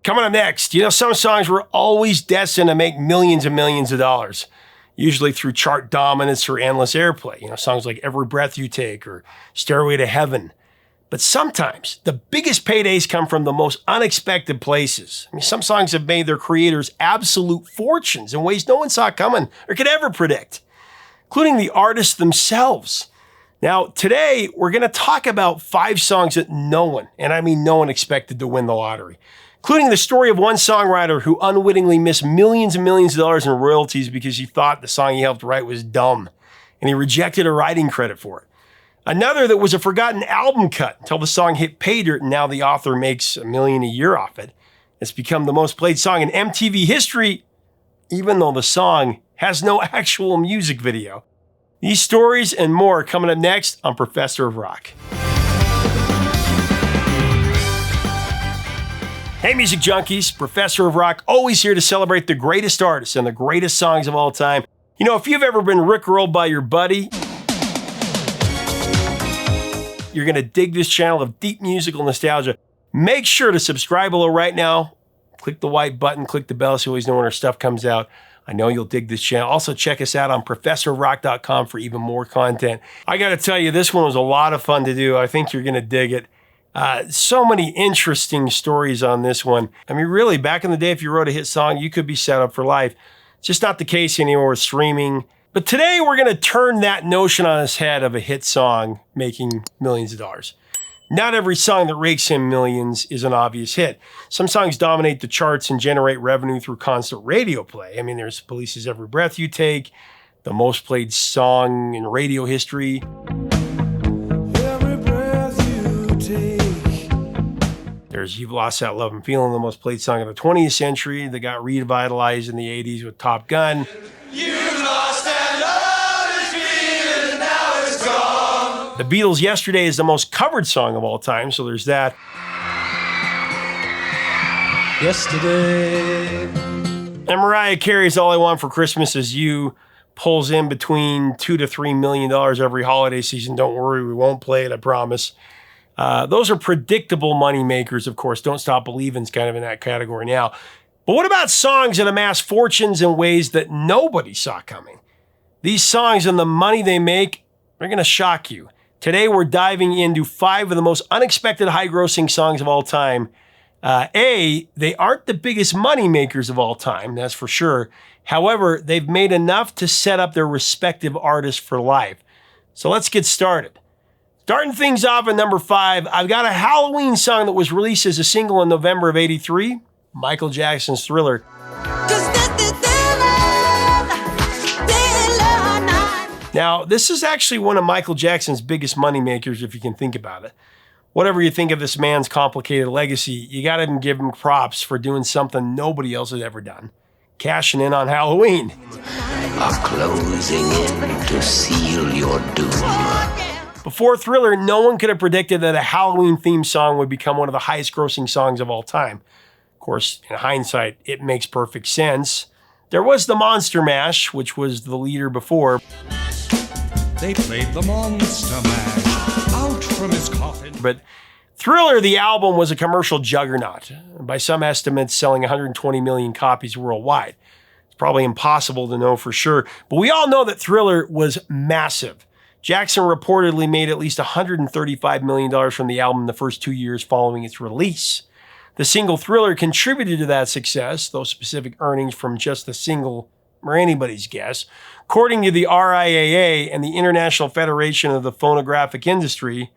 Coming up next, some songs were always destined to make millions and millions of dollars, usually through chart dominance or endless airplay. Songs like Every Breath You Take or Stairway to Heaven. But sometimes the biggest paydays come from the most unexpected places. Some songs have made their creators absolute fortunes in ways no one saw coming or could ever predict, including the artists themselves. Now, today, we're going to talk about 5 songs that no one, and I mean no one, expected to win the lottery, including the story of one songwriter who unwittingly missed millions and millions of dollars in royalties because he thought the song he helped write was dumb, and he rejected a writing credit for it. Another that was a forgotten album cut until the song hit pay dirt, and now the author makes $1 million a year off it. It's become the most played song in MTV history, even though the song has no actual music video. These stories and more coming up next on Professor of Rock. Hey, music junkies, Professor of Rock, always here to celebrate the greatest artists and the greatest songs of all time. If you've ever been rickrolled by your buddy, you're going to dig this channel of deep musical nostalgia. Make sure to subscribe below right now. Click the white button, click the bell so you always know when our stuff comes out. I know you'll dig this channel. Also, check us out on ProfessorofRock.com for even more content. I got to tell you, this one was a lot of fun to do. I think you're going to dig it. So many interesting stories on this one. Really, back in the day, if you wrote a hit song, you could be set up for life. It's just not the case anymore with streaming. But today, we're going to turn that notion on its head of a hit song making millions of dollars. Not every song that rakes in millions is an obvious hit. Some songs dominate the charts and generate revenue through constant radio play. There's Police's Every Breath You Take, the most played song in radio history. Every breath you take. There's You've Lost That Love and Feeling, the most played song of the 20th century that got revitalized in the 80s with Top Gun. The Beatles' Yesterday is the most covered song of all time, so there's that. Yesterday. And Mariah Carey's All I Want for Christmas Is You pulls in between $2 to $3 million every holiday season. Don't worry, we won't play it, I promise. Those are predictable money makers, of course. Don't Stop Believing's kind of in that category now. But what about songs that amass fortunes in ways that nobody saw coming? These songs and the money they make are going to shock you. Today, we're diving into 5 of the most unexpected high-grossing songs of all time. They aren't the biggest money makers of all time, that's for sure. However, they've made enough to set up their respective artists for life. So let's get started. Starting things off at number 5, I've got a Halloween song that was released as a single in November of '83, Michael Jackson's Thriller. Now, this is actually one of Michael Jackson's biggest money makers, if you can think about it. Whatever you think of this man's complicated legacy, you gotta give him props for doing something nobody else has ever done. Cashing in on Halloween. Are closing in to seal your doom. Before Thriller, no one could have predicted that a Halloween-themed song would become one of the highest-grossing songs of all time. Of course, in hindsight, it makes perfect sense. There was the Monster Mash, which was the leader before. They played the Monster Mash out from his coffin. But Thriller, the album, was a commercial juggernaut. By some estimates, selling 120 million copies worldwide. It's probably impossible to know for sure, but we all know that Thriller was massive. Jackson reportedly made at least $135 million from the album in the first 2 years following its release. The single Thriller contributed to that success, though specific earnings from just the single are anybody's guess. According to the RIAA and the International Federation of the Phonographic Industry,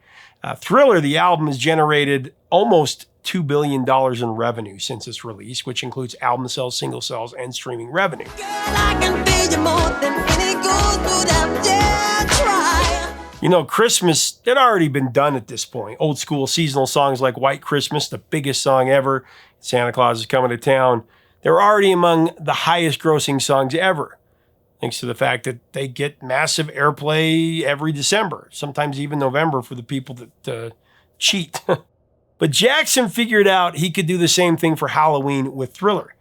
Thriller, the album, has generated almost $2 billion in revenue since its release, which includes album sales, single sales, and streaming revenue. Girl, I can pay you more than any gold would have dared try. Christmas had already been done at this point. Old school seasonal songs like White Christmas, the biggest song ever, Santa Claus is Coming to Town, they were already among the highest grossing songs ever, thanks to the fact that they get massive airplay every December, sometimes even November for the people that cheat. But Jackson figured out he could do the same thing for Halloween with Thriller.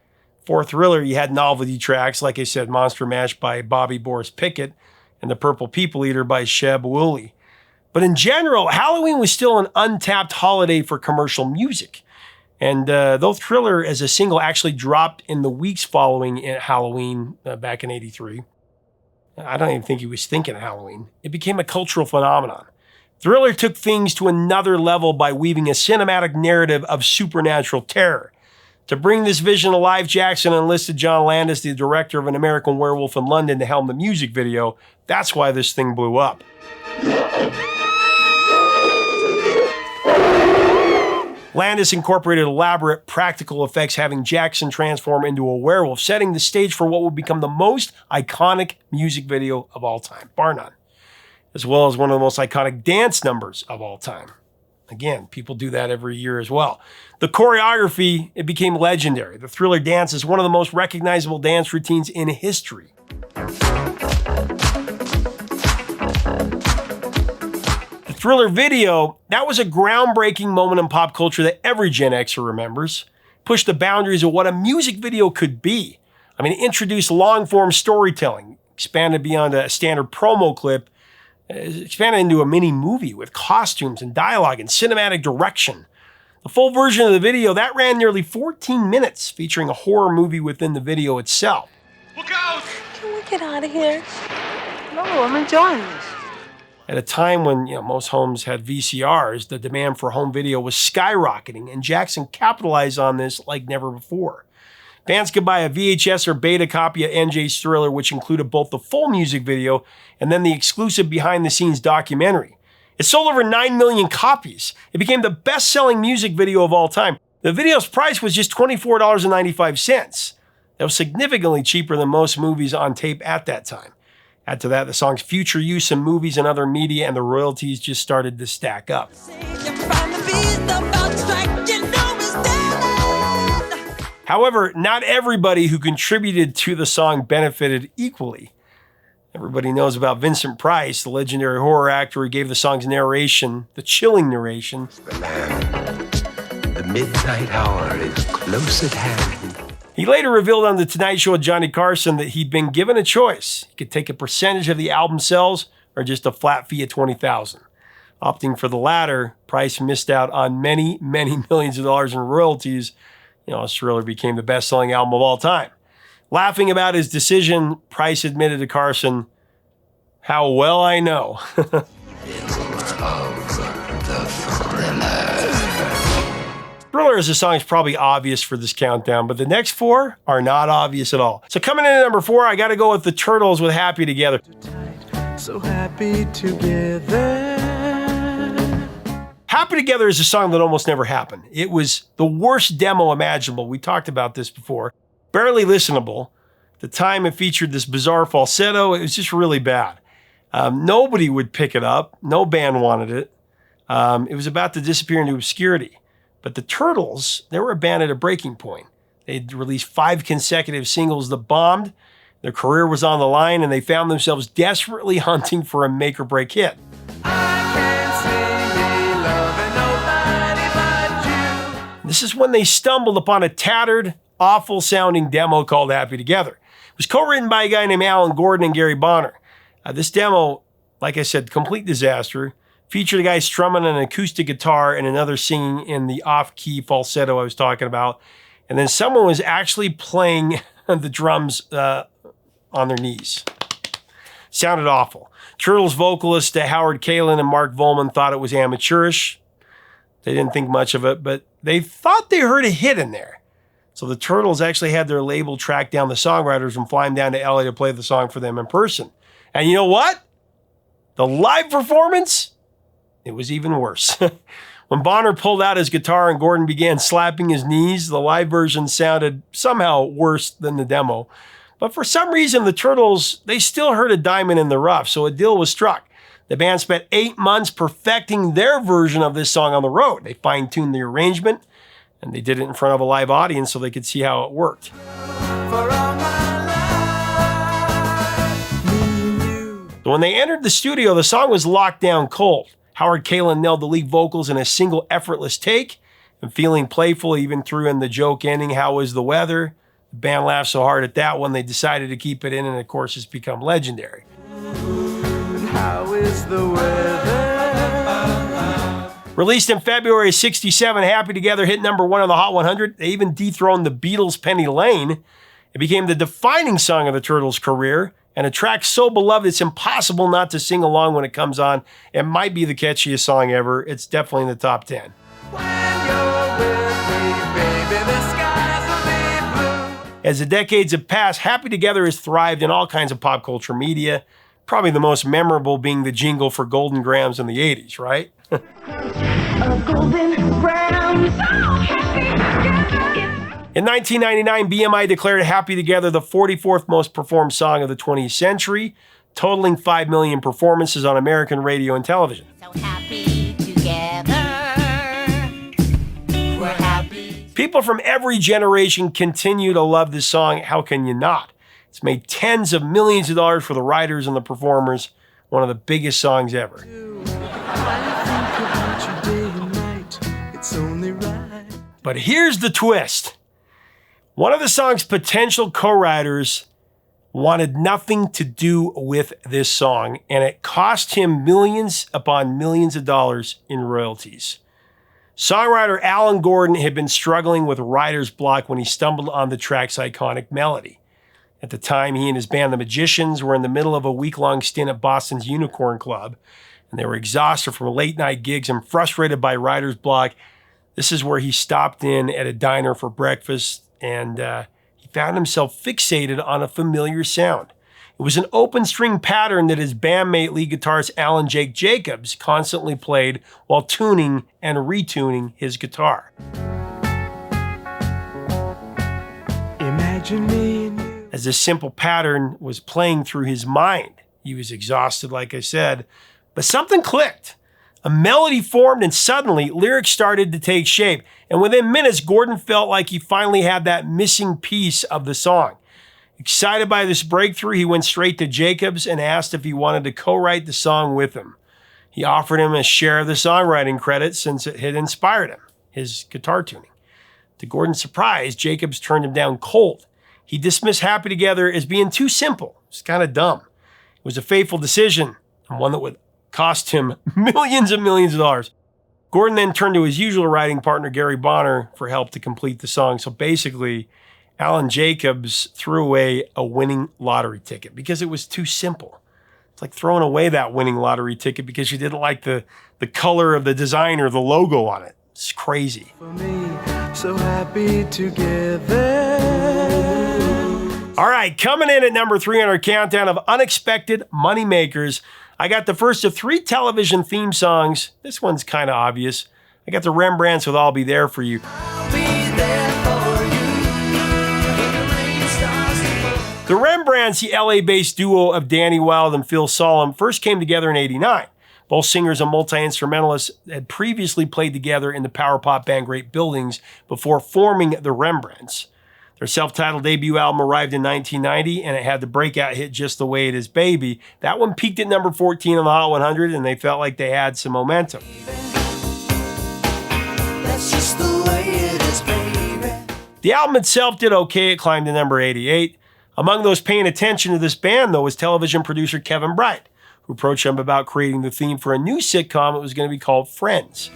For Thriller, you had novelty tracks, like I said, Monster Mash by Bobby Boris Pickett and The Purple People Eater by Sheb Wooley. But in general, Halloween was still an untapped holiday for commercial music. And though Thriller as a single actually dropped in the weeks following Halloween back in '83, I don't even think he was thinking of Halloween. It became a cultural phenomenon. Thriller took things to another level by weaving a cinematic narrative of supernatural terror. To bring this vision to life, Jackson enlisted John Landis, the director of An American Werewolf in London, to helm the music video. That's why this thing blew up. Landis incorporated elaborate practical effects, having Jackson transform into a werewolf, setting the stage for what would become the most iconic music video of all time, bar none, as well as one of the most iconic dance numbers of all time. Again, people do that every year as well. The choreography, it became legendary. The Thriller dance is one of the most recognizable dance routines in history. The Thriller video, that was a groundbreaking moment in pop culture that every Gen Xer remembers. Pushed the boundaries of what a music video could be. I mean, it introduced long-form storytelling, expanded beyond a standard promo clip, expanded into a mini movie with costumes and dialogue and cinematic direction. The full version of the video, that ran nearly 14 minutes, featuring a horror movie within the video itself. Look out! Can we get out of here? No, I'm enjoying this. At a time when most homes had VCRs, the demand for home video was skyrocketing, and Jackson capitalized on this like never before. Fans could buy a VHS or beta copy of NJ's Thriller, which included both the full music video and then the exclusive behind-the-scenes documentary. It sold over 9 million copies. It became the best-selling music video of all time. The video's price was just $24.95. That was significantly cheaper than most movies on tape at that time. Add to that the song's future use in movies and other media, and the royalties just started to stack up. However, not everybody who contributed to the song benefited equally. Everybody knows about Vincent Price, the legendary horror actor who gave the song's narration, the chilling narration. The midnight hour is close at hand. He later revealed on The Tonight Show with Johnny Carson that he'd been given a choice. He could take a percentage of the album sales or just a flat fee of $20,000. Opting for the latter, Price missed out on many, many millions of dollars in royalties. Thriller became the best-selling album of all time. Laughing about his decision, Price admitted to Carson, "How well I know." Thriller as a song is probably obvious for this countdown, but the next four are not obvious at all. So coming in at number 4, I got to go with the Turtles with Happy Together. So happy together. Happy Together is a song that almost never happened. It was the worst demo imaginable. We talked about this before. Barely listenable. At the time, it featured this bizarre falsetto. It was just really bad. Nobody would pick it up. No band wanted it. It was about to disappear into obscurity. But the Turtles, they were a band at a breaking point. They'd released 5 consecutive singles that bombed. Their career was on the line, and they found themselves desperately hunting for a make-or-break hit. This is when they stumbled upon a tattered, awful-sounding demo called Happy Together. It was co-written by a guy named Alan Gordon and Gary Bonner. This demo, like I said, complete disaster. Featured a guy strumming an acoustic guitar and another singing in the off-key falsetto I was talking about. And then someone was actually playing the drums on their knees. Sounded awful. Turtles vocalists Howard Kalin and Mark Volman thought it was amateurish. They didn't think much of it, but they thought they heard a hit in there. So the Turtles actually had their label track down the songwriters and fly them down to LA to play the song for them in person. And you know what? The live performance, it was even worse. When Bonner pulled out his guitar and Gordon began slapping his knees, the live version sounded somehow worse than the demo. But for some reason, the Turtles, they still heard a diamond in the rough, so a deal was struck. The band spent 8 months perfecting their version of this song on the road. They fine-tuned the arrangement, and they did it in front of a live audience so they could see how it worked. So when they entered the studio, the song was locked down cold. Howard Kalin nailed the lead vocals in a single effortless take, and feeling playful, he even threw in the joke ending, "How is the weather?" The band laughed so hard at that one, they decided to keep it in, and of course, it's become legendary. How is the weather? Released in February of 67, Happy Together hit number 1 on the Hot 100. They even dethroned the Beatles' Penny Lane. It became the defining song of the Turtles' career, and a track so beloved it's impossible not to sing along when it comes on. It might be the catchiest song ever. It's definitely in the top 10. As the decades have passed, Happy Together has thrived in all kinds of pop culture media, probably the most memorable being the jingle for Golden Grams in the 80s, right? In 1999, BMI declared Happy Together the 44th most performed song of the 20th century, totaling 5 million performances on American radio and television. So happy together, we're happy. People from every generation continue to love this song. How can you not? It's made tens of millions of dollars for the writers and the performers. One of the biggest songs ever. But here's the twist. One of the song's potential co-writers wanted nothing to do with this song, and it cost him millions upon millions of dollars in royalties. Songwriter Alan Gordon had been struggling with writer's block when he stumbled on the track's iconic melody. At the time, he and his band, The Magicians, were in the middle of a week-long stint at Boston's Unicorn Club, and they were exhausted from late-night gigs and frustrated by writer's block. This is where he stopped in at a diner for breakfast, and he found himself fixated on a familiar sound. It was an open string pattern that his bandmate lead guitarist Alan Jake Jacobs constantly played while tuning and retuning his guitar. Imagine me and you. As this simple pattern was playing through his mind, he was exhausted, like I said, but something clicked. A melody formed, and suddenly lyrics started to take shape. And within minutes, Gordon felt like he finally had that missing piece of the song. Excited by this breakthrough, he went straight to Jacobs and asked if he wanted to co-write the song with him. He offered him a share of the songwriting credit since it had inspired him, his guitar tuning. To Gordon's surprise, Jacobs turned him down cold. He dismissed Happy Together as being too simple. It's kind of dumb. It was a fateful decision, and one that would cost him millions and millions of dollars. Gordon then turned to his usual writing partner, Gary Bonner, for help to complete the song. So basically, Alan Jacobs threw away a winning lottery ticket because it was too simple. It's like throwing away that winning lottery ticket because you didn't like the color of the design or the logo on it. It's crazy. For me, so happy together. All right, coming in at number 3 on our countdown of unexpected moneymakers, I got the first of 3 television theme songs. This one's kind of obvious. I got the Rembrandts with I'll Be There For You. The Rembrandts, the LA-based duo of Danny Wilde and Phil Solemn, first came together in '89. Both singers and multi-instrumentalists had previously played together in the power pop band Great Buildings before forming the Rembrandts. Their self-titled debut album arrived in 1990, and it had the breakout hit Just the Way It Is, Baby. That one peaked at number 14 on the Hot 100, and they felt like they had some momentum. That's just the way it is, baby. The album itself did okay. It climbed to number 88. Among those paying attention to this band, though, was television producer Kevin Bright, who approached him about creating the theme for a new sitcom that was going to be called Friends.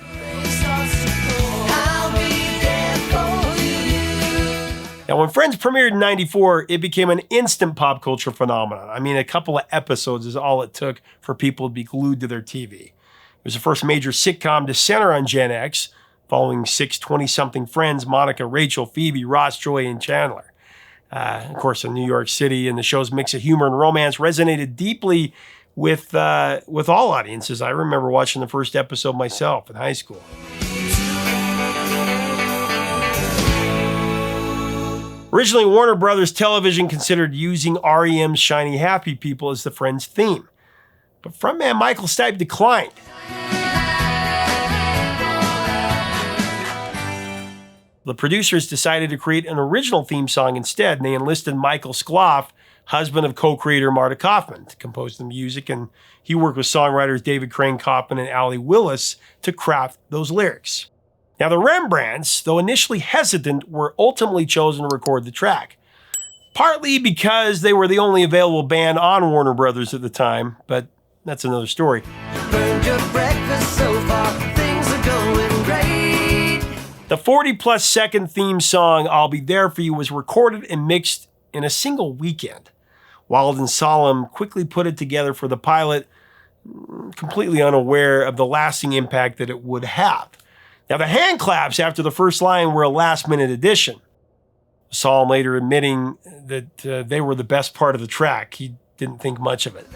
Now, when Friends premiered in '94, it became an instant pop culture phenomenon. I mean, a couple of episodes is all it took for people to be glued to their TV. It was the first major sitcom to center on Gen X, following 6 20-something friends, Monica, Rachel, Phoebe, Ross, Joy, and Chandler. Of course, in New York City, and the show's mix of humor and romance resonated deeply with all audiences. I remember watching the first episode myself in high school. Originally, Warner Brothers Television considered using REM's Shiny Happy People as the Friends theme, but frontman Michael Stipe declined. The producers decided to create an original theme song instead, and they enlisted Michael Skloff, husband of co-creator Marta Kaufman, to compose the music, and he worked with songwriters David Crane Kaufman and Allie Willis to craft those lyrics. Now, the Rembrandts, though initially hesitant, were ultimately chosen to record the track, partly because they were the only available band on Warner Brothers at the time, but that's another story. Burned your breakfast so far, things are going The 40-plus second theme song, I'll Be There For You, was recorded and mixed in a single weekend. Wild and Solemn quickly put it together for the pilot, completely unaware of the lasting impact that it would have. Now, the hand claps after the first line were a last-minute addition. Solemn later admitting that they were the best part of the track. He didn't think much of it.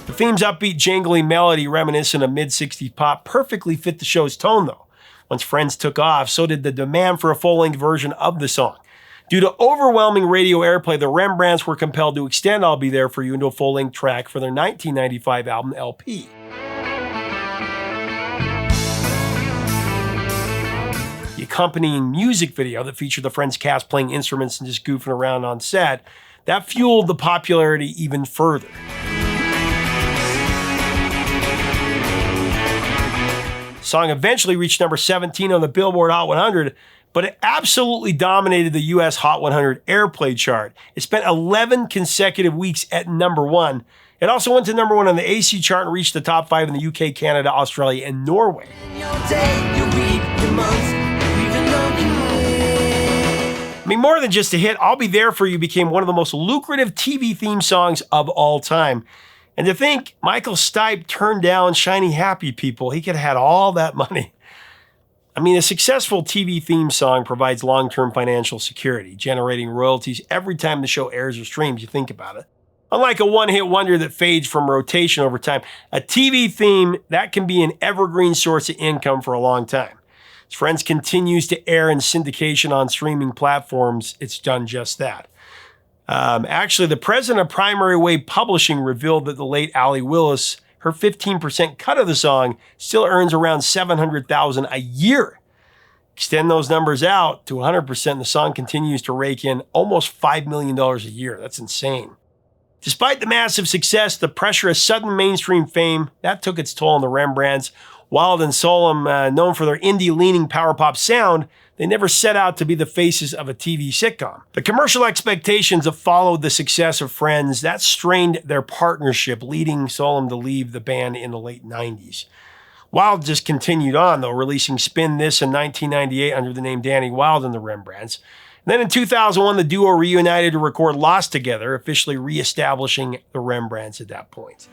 The theme's upbeat, jangly melody reminiscent of mid-60s pop perfectly fit the show's tone, though. Once Friends took off, so did the demand for a full-length version of the song. Due to overwhelming radio airplay, the Rembrandts were compelled to extend I'll Be There For You into a full-length track for their 1995 album, LP. The accompanying music video that featured the Friends cast playing instruments and just goofing around on set, that fueled the popularity even further. The song eventually reached number 17 on the Billboard Hot 100, but it absolutely dominated the US Hot 100 airplay chart. It spent 11 consecutive weeks at number 1. It also went to number 1 on the AC chart and reached the top 5 in the UK, Canada, Australia, and Norway. I mean, more than just a hit, I'll Be There For You became one of the most lucrative TV theme songs of all time. And to think Michael Stipe turned down Shiny Happy People, he could have had all that money. I mean, a successful TV theme song provides long-term financial security, generating royalties every time the show airs or streams, you think about it. Unlike a one-hit wonder that fades from rotation over time, a TV theme, that can be an evergreen source of income for a long time. As Friends continues to air in syndication on streaming platforms, it's done just that. Actually, the president of Primary Wave Publishing revealed that the late Allie Willis, her 15% cut of the song, still earns around $700,000 a year. Extend those numbers out to 100%, the song continues to rake in almost $5 million a year. That's insane. Despite the massive success, the pressure of sudden mainstream fame, that took its toll on the Rembrandts. Wild and Solemn, known for their indie-leaning power pop sound, they never set out to be the faces of a TV sitcom. The commercial expectations that followed the success of Friends, that strained their partnership, leading Solemn to leave the band in the late 90s. Wild just continued on, though, releasing Spin This in 1998 under the name Danny Wilde and the Rembrandts. And then in 2001, the duo reunited to record Lost Together, officially reestablishing the Rembrandts at that point.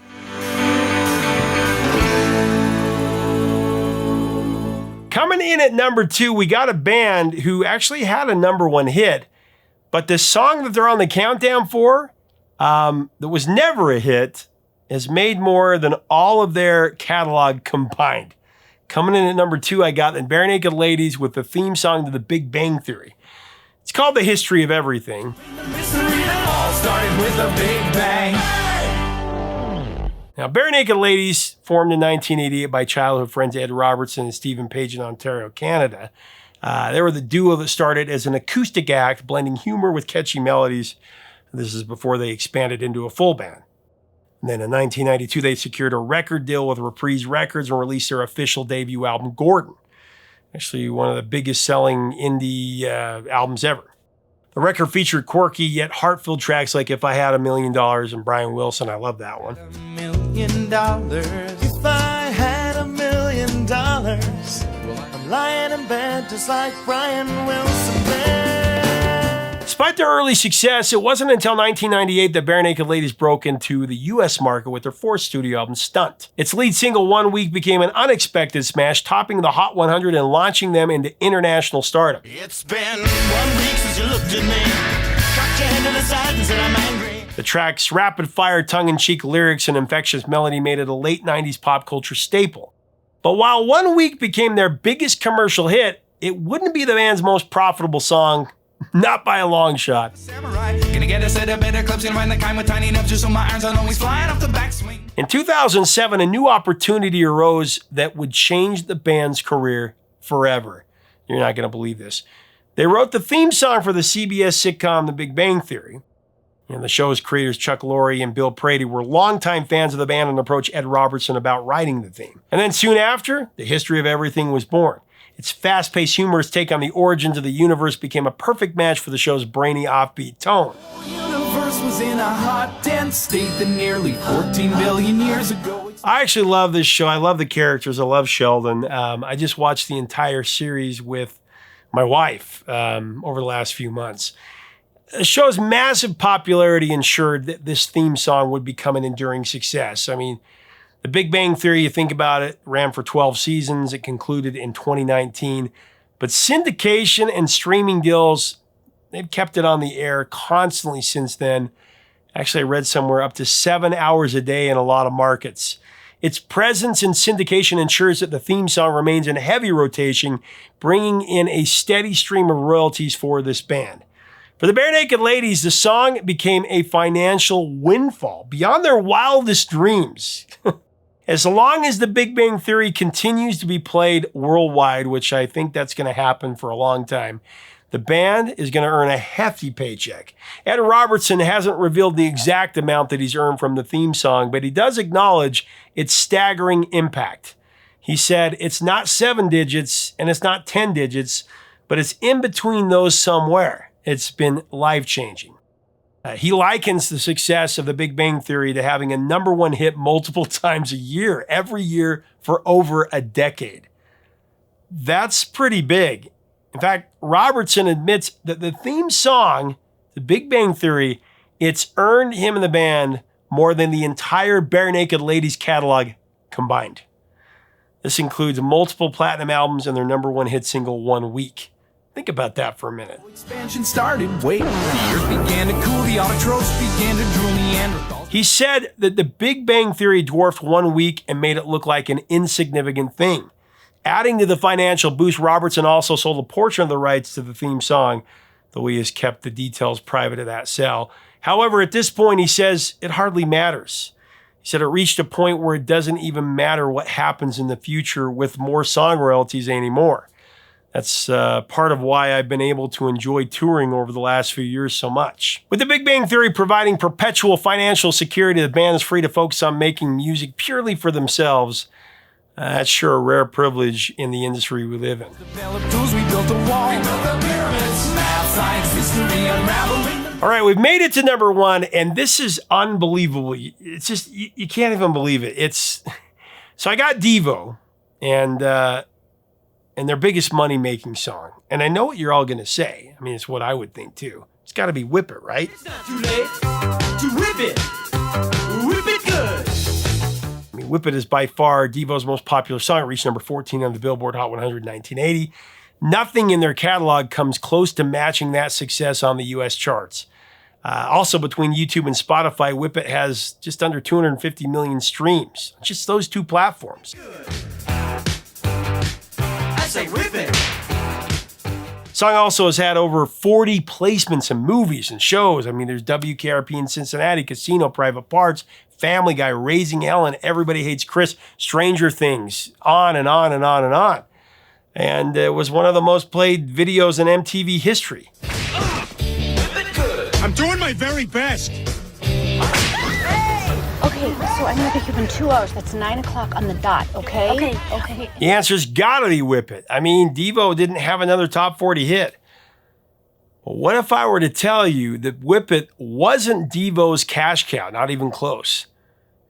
Coming in at number 2, we got a band who actually had a number 1 hit, but the song that they're on the countdown for, that was never a hit, has made more than all of their catalog combined. Coming in at number 2, I got the Barenaked Ladies with the theme song to The Big Bang Theory. It's called The History of Everything. Now, Barenaked Ladies, formed in 1988 by childhood friends Ed Robertson and Stephen Page in Ontario, Canada. They were the duo that started as an acoustic act, blending humor with catchy melodies. This is before they expanded into a full band. And then in 1992, they secured a record deal with Reprise Records and released their official debut album, Gordon. Actually, one of the biggest selling indie albums ever. The record featured quirky yet heart-filled tracks like If I Had $1 Million and Brian Wilson. I love that one. $1 million. If I had $1 million, I'm lying in bed just like Brian Wilson there. Despite their early success, it wasn't until 1998 that Barenaked Ladies broke into the US market with their 4th studio album, Stunt. Its lead single, One Week, became an unexpected smash, topping the Hot 100 and launching them into international stardom. It's been 1 week since you looked at me, cocked your head to the side and said I'm angry. The track's rapid-fire, tongue-in-cheek lyrics and infectious melody made it a late 90s pop culture staple. But while 1 Week became their biggest commercial hit, it wouldn't be the band's most profitable song. Not by a long shot. In 2007, a new opportunity arose that would change the band's career forever. You're not going to believe this. They wrote the theme song for the CBS sitcom The Big Bang Theory. And the show's creators, Chuck Lorre and Bill Prady, were longtime fans of the band and approached Ed Robertson about writing the theme. And then soon after, The History of Everything was born. Its fast-paced, humorous take on the origins of the universe became a perfect match for the show's brainy, offbeat tone. The universe was in a hot, dense state that nearly 14 billion years ago. I actually love this show. I love the characters. I love Sheldon. I just watched the entire series with my wife over the last few months. The show's massive popularity ensured that this theme song would become an enduring success. I mean, The Big Bang Theory, you think about it, ran for 12 seasons. It concluded in 2019. But syndication and streaming deals, they've kept it on the air constantly since then. Actually, I read somewhere up to 7 hours a day in a lot of markets. Its presence in syndication ensures that the theme song remains in heavy rotation, bringing in a steady stream of royalties for this band. For the Barenaked Ladies, the song became a financial windfall beyond their wildest dreams. As long as The Big Bang Theory continues to be played worldwide, which I think that's going to happen for a long time, the band is going to earn a hefty paycheck. Ed Robertson hasn't revealed the exact amount that he's earned from the theme song, but he does acknowledge its staggering impact. He said, "It's not 7 digits and it's not 10 digits, but it's in between those somewhere. It's been life-changing." He likens the success of The Big Bang Theory to having a #1 hit multiple times a year, every year for over a decade. That's pretty big. In fact, Robertson admits that the theme song, The Big Bang Theory, it's earned him and the band more than the entire Barenaked Ladies catalog combined. This includes multiple platinum albums and their #1 hit single, One Week. Think about that for a minute. Expansion started. Wait, the earth began to cool. The autotrophs began to drool. Neanderthals. He said that The Big Bang Theory dwarfed One Week and made it look like an insignificant thing. Adding to the financial boost, Robertson also sold a portion of the rights to the theme song, though he has kept the details private of that sale. However, at this point, he says it hardly matters. He said it reached a point where it doesn't even matter what happens in the future with more song royalties anymore. That's part of why I've been able to enjoy touring over the last few years so much. With The Big Bang Theory providing perpetual financial security, the band is free to focus on making music purely for themselves. That's sure a rare privilege in the industry we live in. Developed tools, we built a wall. We built the pyramids. Math, science, history, unraveling. All right, we've made it to #1, and this is unbelievable. It's just, you can't even believe it. So I got Devo, and their biggest money-making song. And I know what you're all going to say. I mean, it's what I would think, too. It's got to be Whip It, right? It's not too late to whip it. Whip it good. I mean, Whip It is by far Devo's most popular song. It reached #14 on the Billboard Hot 100 in 1980. Nothing in their catalog comes close to matching that success on the U.S. charts. Also, between YouTube and Spotify, Whip It has just under 250 million streams. Just those two platforms. Say whip it. Song also has had over 40 placements in movies and shows. I mean, there's WKRP in Cincinnati, Casino, Private Parts, Family Guy, Raising Ellen, Everybody Hates Chris, Stranger Things, on and on and on and on. And it was one of the most played videos in MTV history. I'm doing my very best. Okay, so I'm gonna pick you up in 2 hours. That's 9 o'clock on the dot, okay? Okay. The answer's gotta be Whip It. I mean, Devo didn't have another top 40 hit. Well, what if I were to tell you that Whip It wasn't Devo's cash cow? Not even close.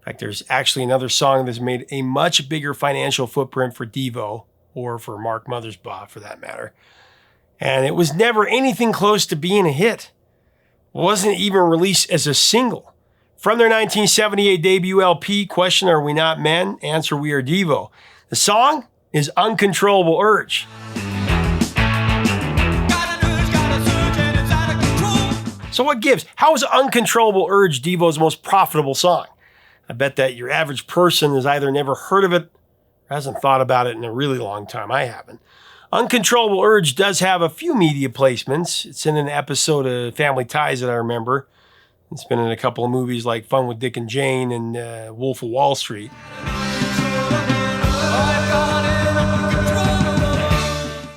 In fact, there's actually another song that's made a much bigger financial footprint for Devo, or for Mark Mothersbaugh for that matter. And it was never anything close to being a hit. It wasn't even released as a single. From their 1978 debut LP, question, Are We Not Men? Answer, We Are Devo. The song is Uncontrollable Urge. So what gives? How is Uncontrollable Urge Devo's most profitable song? I bet that your average person has either never heard of it or hasn't thought about it in a really long time. I haven't. Uncontrollable Urge does have a few media placements. It's in an episode of Family Ties that I remember. It's been in a couple of movies like Fun with Dick and Jane and Wolf of Wall Street.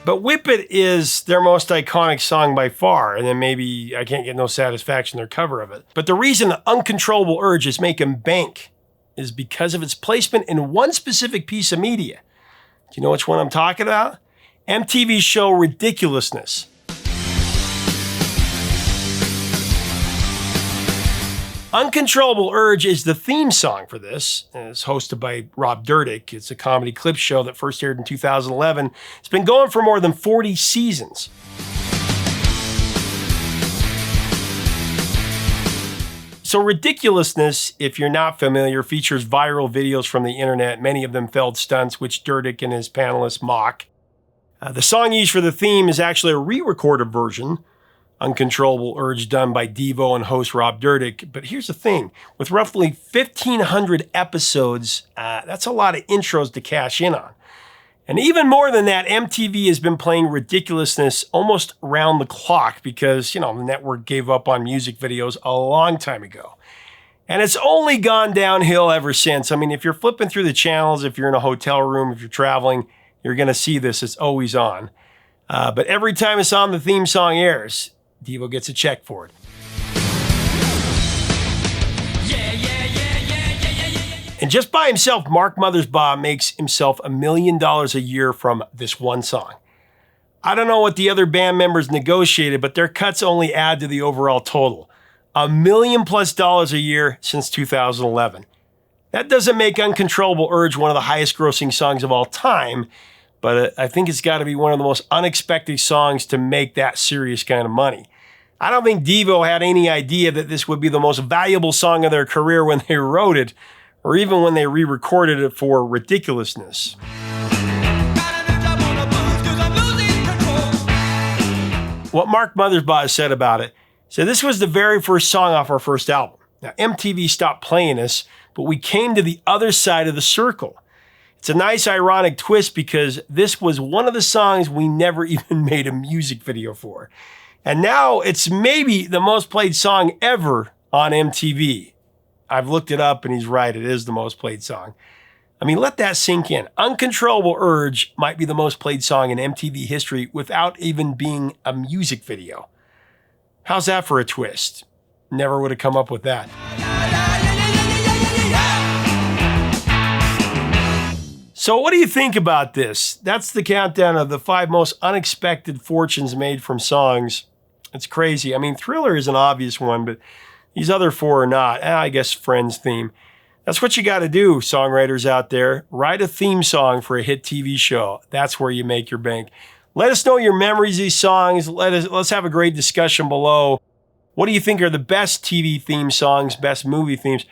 But Whip It is their most iconic song by far, and then maybe I Can't Get No Satisfaction, their cover of it. But the reason Uncontrollable Urge is making bank is because of its placement in one specific piece of media. Do you know which one I'm talking about? MTV's show Ridiculousness. Uncontrollable Urge is the theme song for this. It's hosted by Rob Dyrdek. It's a comedy clip show that first aired in 2011. It's been going for more than 40 seasons. So Ridiculousness, if you're not familiar, features viral videos from the internet, many of them failed stunts, which Dyrdek and his panelists mock. The song used for the theme is actually a re-recorded version, Uncontrollable Urge, done by Devo and host Rob Dyrdek. But here's the thing, with roughly 1,500 episodes, that's a lot of intros to cash in on. And even more than that, MTV has been playing Ridiculousness almost round the clock because, the network gave up on music videos a long time ago. And it's only gone downhill ever since. I mean, if you're flipping through the channels, if you're in a hotel room, if you're traveling, you're going to see this. It's always on. But every time it's on, the theme song airs, Devo gets a check for it. And just by himself, Mark Mothersbaugh makes himself $1 million a year from this one song. I don't know what the other band members negotiated, but their cuts only add to the overall total. $1 million+ a year since 2011. That doesn't make Uncontrollable Urge one of the highest grossing songs of all time, but I think it's got to be one of the most unexpected songs to make that serious kind of money. I don't think Devo had any idea that this would be the most valuable song of their career when they wrote it, or even when they re-recorded it for Ridiculousness. What Mark Mothersbaugh said about it, said this was the very first song off our first album. Now, MTV stopped playing us, but we came to the other side of the circle. It's a nice ironic twist because this was one of the songs we never even made a music video for. And now it's maybe the most played song ever on MTV. I've looked it up and he's right, it is the most played song. I mean, let that sink in. Uncontrollable Urge might be the most played song in MTV history without even being a music video. How's that for a twist? Never would have come up with that. So what do you think about this? That's the countdown of the 5 most unexpected fortunes made from songs. It's crazy. I mean, Thriller is an obvious one, but these other 4 are not. I guess Friends theme. That's what you got to do, songwriters out there. Write a theme song for a hit TV show. That's where you make your bank. Let us know your memories of these songs. Let's have a great discussion below. What do you think are the best TV theme songs, best movie themes?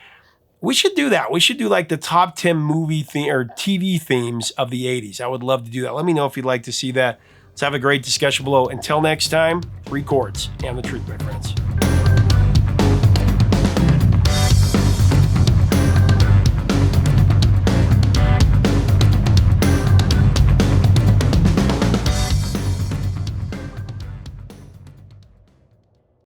We should do that. We should do like the top 10 movie theme or TV themes of the 80s. I would love to do that. Let me know if you'd like to see that. Let's have a great discussion below. Until next time, records and the truth, my friends.